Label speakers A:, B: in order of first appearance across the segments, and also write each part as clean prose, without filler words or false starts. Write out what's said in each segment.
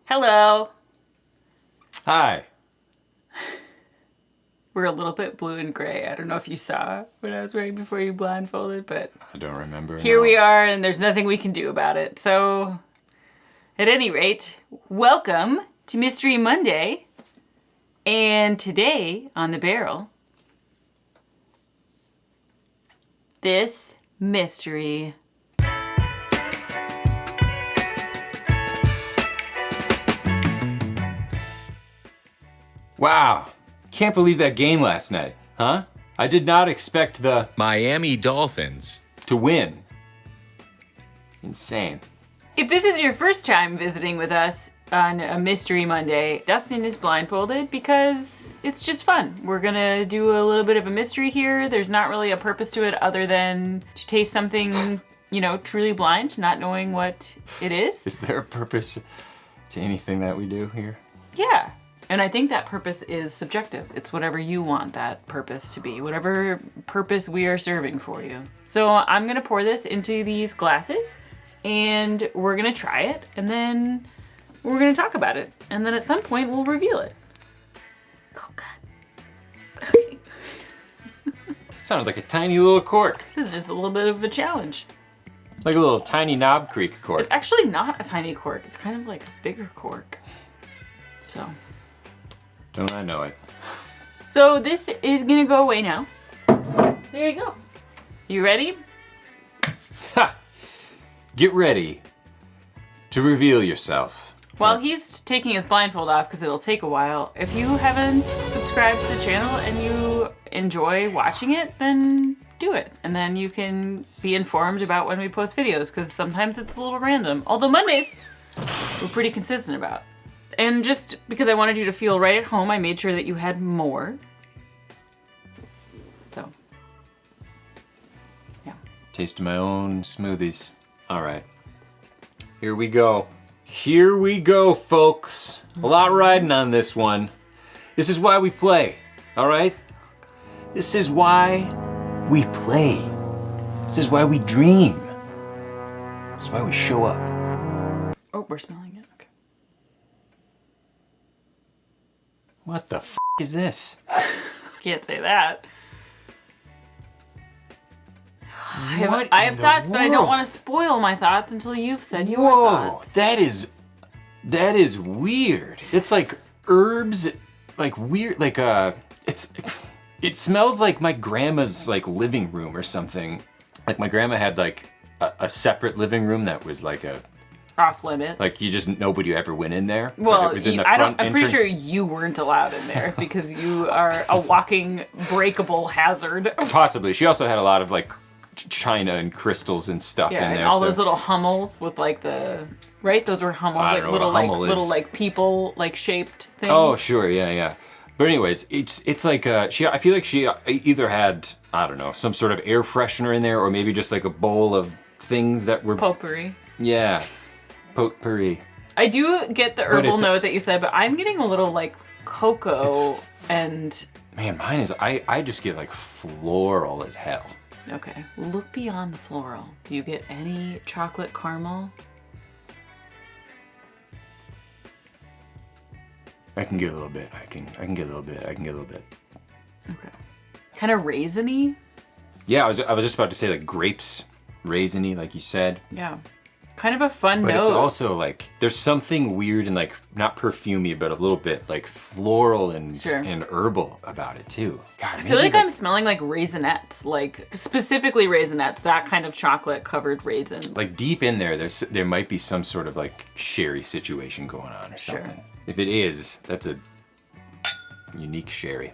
A: Hello.
B: Hi.
A: We're a little bit blue and gray. I don't know if you saw what I was wearing before you blindfolded, but
B: I don't remember.
A: Here we are, and there's nothing we can do about it. So, at any rate, welcome to Mystery Monday. And today on the barrel, this mystery.
B: Wow. Can't believe that game last night, huh? I did not expect the
C: Miami Dolphins
B: to win. Insane.
A: If this is your first time visiting with us on a Mystery Monday, Dustin is blindfolded because it's just fun. We're gonna do a little bit of a mystery here. There's not really a purpose to it other than to taste something, truly blind, not knowing what it is.
B: Is there a purpose to anything that we do here?
A: Yeah. And I think that purpose is subjective. It's whatever you want that purpose to be, whatever purpose we are serving for you. So I'm gonna pour this into these glasses and we're gonna try it and then we're gonna talk about it. And then at some point we'll reveal it. Oh God. Okay.
B: Sounded like a tiny little cork.
A: This is just a little bit of a challenge.
B: Like a little tiny Knob Creek cork.
A: It's actually not a tiny cork. It's kind of like a bigger cork. So.
B: Don't I know it?
A: So this is gonna go away now. There you go. You ready?
B: Ha! Get ready to reveal yourself.
A: While he's taking his blindfold off, because it'll take a while, if you haven't subscribed to the channel and you enjoy watching it, then do it. And then you can be informed about when we post videos, because sometimes it's a little random. Although Mondays, we're pretty consistent about. And just because I wanted you to feel right at home, I made sure that you had more. So, yeah.
B: Tasting my own smoothies. All right. Here we go. Here we go, folks. A lot riding on this one. This is why we play, all right? This is why we play. This is why we dream. This is why we show up.
A: Oh, we're smelling it. Okay.
B: What the f*** is this?
A: Can't say that.
B: What
A: I have
B: in the
A: thoughts, but I don't
B: world?
A: want to spoil my thoughts until you've said your
B: Whoa,
A: thoughts.
B: that is weird. It's like herbs, like weird, like it smells like my grandma's like living room or something. Like my grandma had like a separate living room that was like
A: Off limits.
B: like nobody ever went in there. but
A: Well,
B: it was in the
A: I'm
B: front
A: pretty
B: entrance.
A: sure you weren't allowed in there because you are a walking breakable hazard.
B: Possibly. She also had a lot of like china and crystals and stuff
A: Yeah,
B: in
A: and
B: there.
A: all
B: so-
A: those little hummels with like right? Those were hummels,
B: I
A: like
B: don't know what a hummel is.
A: little like people like shaped things.
B: Oh, sure, yeah. But anyways, it's like I feel like she either had, I don't know, some sort of air freshener in there, or maybe just like a bowl of things that were
A: Potpourri.
B: Yeah, potpourri.
A: I do get the
B: But
A: herbal
B: it's-
A: note that you said, but I'm getting a little like cocoa and
B: Man, mine is I just get like floral as hell.
A: okay. Look beyond the floral. Do you get any chocolate caramel?
B: I can get a little bit. I can get a little bit.
A: Okay. Kind of raisiny?
B: Yeah, I was just about to say like grapes, raisiny, like you said.
A: Yeah. Kind of a fun
B: But
A: nose.
B: it's also like there's something weird and like not perfumey, but a little bit like floral and
A: Sure.
B: and herbal about it too. God,
A: I feel like I'm smelling like raisinets, like specifically raisinets, that kind of chocolate covered raisin.
B: like deep in there might be some sort of like sherry situation going on or
A: Sure.
B: something. If it is, that's a unique sherry.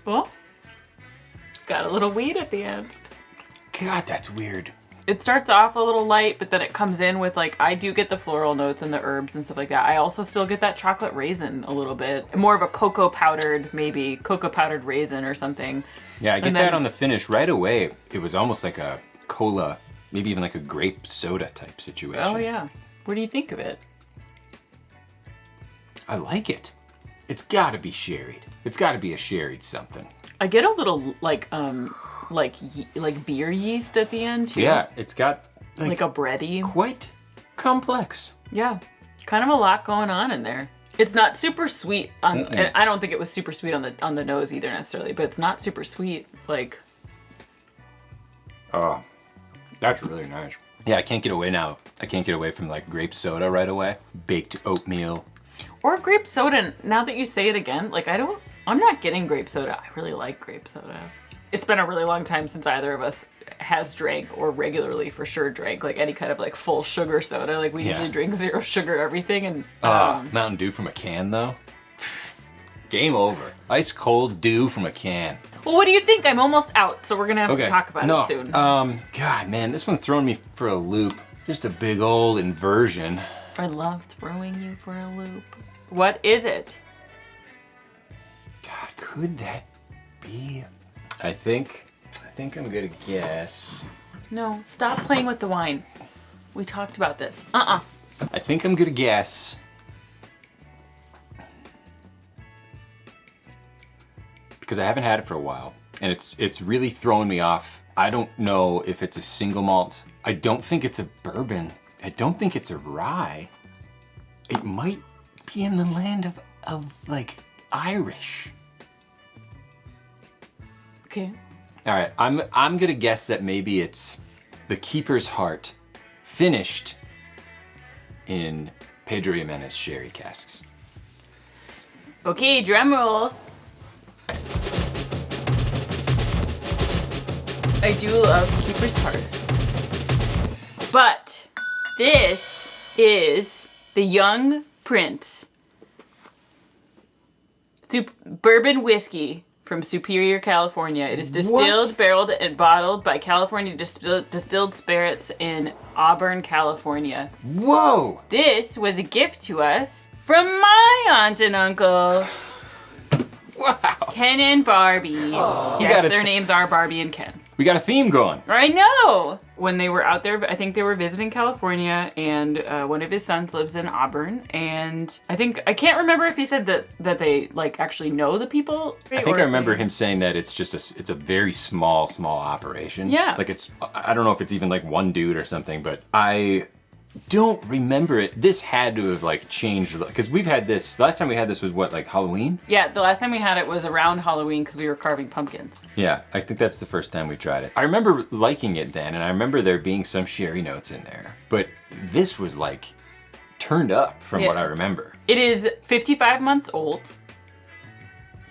A: Well, got a little weed at the end.
B: God, that's weird.
A: It starts off a little light, but then it comes in with like, I do get the floral notes and the herbs and stuff like that. I also still get that chocolate raisin a little bit. More of a cocoa powdered raisin or something.
B: Yeah, I get
A: And then-
B: that on the finish right away. It was almost like a cola, maybe even like a grape soda type situation.
A: Oh yeah. What do you think of it?
B: I like it. It's gotta be sherried. It's gotta be a sherried something.
A: I get a little like beer yeast at the end too.
B: Yeah, it's got
A: like a bready.
B: Quite complex.
A: Yeah, kind of a lot going on in there. It's not super sweet and I don't think it was super sweet on the nose either necessarily, but it's not super sweet. Like,
B: oh, that's really nice. Yeah, I can't get away now. I can't get away from like grape soda right away. Baked oatmeal.
A: Or grape soda. Now that you say it again, like I'm not getting grape soda. I really like grape soda. It's been a really long time since either of us has drank or regularly for sure drank like any kind of like full sugar soda. Like we usually drink 0 sugar everything. And
B: Mountain Dew from a can though. Game over. Ice cold dew from a can.
A: Well, what do you think? I'm almost out, so we're gonna have to talk about it soon.
B: God, man, this one's throwing me for a loop. Just a big old inversion.
A: I love throwing you for a loop. What is it?
B: God, could that be? I think I'm gonna guess.
A: No, stop playing with the wine. We talked about this.
B: I think I'm gonna guess. Because I haven't had it for a while, and it's really throwing me off. I don't know if it's a single malt. I don't think it's a bourbon. I don't think it's a rye. It might be in the land of like Irish.
A: Okay.
B: All right, I'm gonna guess that maybe it's the Keeper's Heart, finished in Pedro Jimenez sherry casks.
A: Okay, drum roll. I do love Keeper's Heart. But this is the Young Prince Bourbon Whiskey from Superior, California. It is distilled, barreled, and bottled by California Distilled Spirits in Auburn, California.
B: Whoa!
A: This was a gift to us from my aunt and uncle.
B: Wow!
A: Ken and Barbie.
B: Oh.
A: Yes, their names are Barbie and Ken.
B: We got a theme going.
A: I know! When they were out there, I think they were visiting California, and one of his sons lives in Auburn, and I can't remember if he said that they like actually know the people.
B: I think I remember him saying that it's just it's a very small operation.
A: Yeah.
B: Like I don't know if it's even like one dude or something, but I don't remember it. This had to have like changed, because we've had this, the last time we had this was what, like Halloween?
A: Yeah, the last time we had it was around Halloween because we were carving pumpkins.
B: Yeah, I think that's the first time we tried it. I remember liking it then, and I remember there being some sherry notes in there, but this was like turned up from what I remember.
A: It is 55 months old.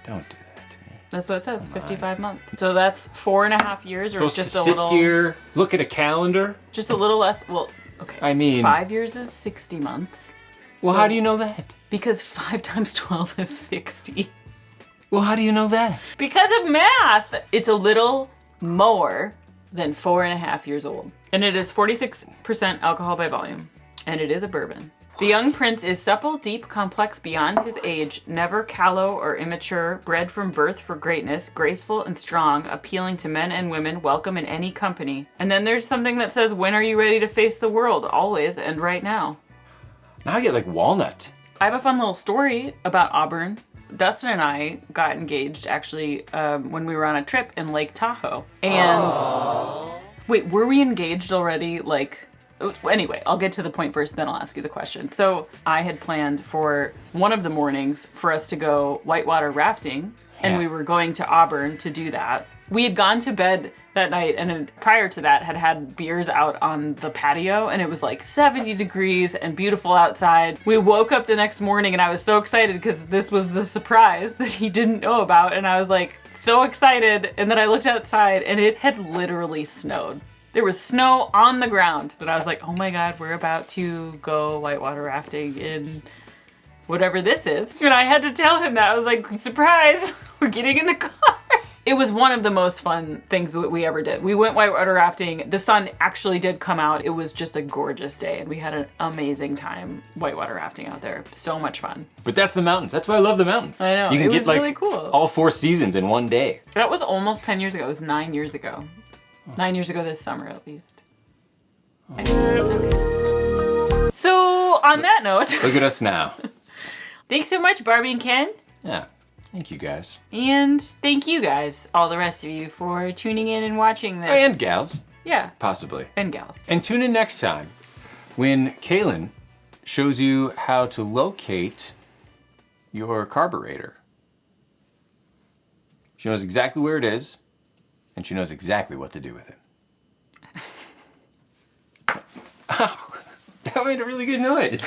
B: Don't do that to me.
A: That's what it says, 55 months. So that's 4.5 years, or just
B: to sit here, look at a calendar.
A: Just a little less, well, okay.
B: I mean,
A: 5 years is 60 months.
B: Well, how do you know that?
A: Because 5 times 12 is 60.
B: Well, how do you know that?
A: Because of math. It's a little more than 4.5 years old. And it is 46% alcohol by volume. And it is a bourbon. The Young Prince is supple, deep, complex beyond his age, never callow or immature, bred from birth for greatness, graceful and strong, appealing to men and women, welcome in any company. And then there's something that says, when are you ready to face the world? Always and right now.
B: Now I get like walnut.
A: I have a fun little story about Auburn. Dustin and I got engaged actually when we were on a trip in Lake Tahoe. And wait, were we engaged already? Anyway, I'll get to the point first, then I'll ask you the question. So I had planned for one of the mornings for us to go whitewater rafting, and we were going to Auburn to do that. We had gone to bed that night, and prior to that had beers out on the patio, and it was like 70 degrees and beautiful outside. We woke up the next morning, and I was so excited because this was the surprise that he didn't know about, and I was like so excited, and then I looked outside, and it had literally snowed. There was snow on the ground, and I was like, oh my God, we're about to go whitewater rafting in whatever this is. And I had to tell him that. I was like, surprise, we're getting in the car. It was one of the most fun things that we ever did. We went whitewater rafting. The sun actually did come out. It was just a gorgeous day, and we had an amazing time whitewater rafting out there. So much fun.
B: But that's the mountains. That's why I love the mountains.
A: I know.
B: You can
A: it
B: get
A: was
B: like
A: really cool.
B: all 4 seasons in one day.
A: That was almost 10 years ago. It was 9 years ago. 9 years ago this summer, at least. Okay. So, on that note...
B: Look at us now.
A: Thanks so much, Barbie and Ken.
B: Yeah. Thank you guys.
A: And thank you guys, all the rest of you, for tuning in and watching this.
B: And gals,
A: Yeah,
B: possibly.
A: and gals.
B: And tune in next time when Kaylin shows you how to locate your carburetor. She knows exactly where it is, and she knows exactly what to do with it. Oh, that made a really good noise.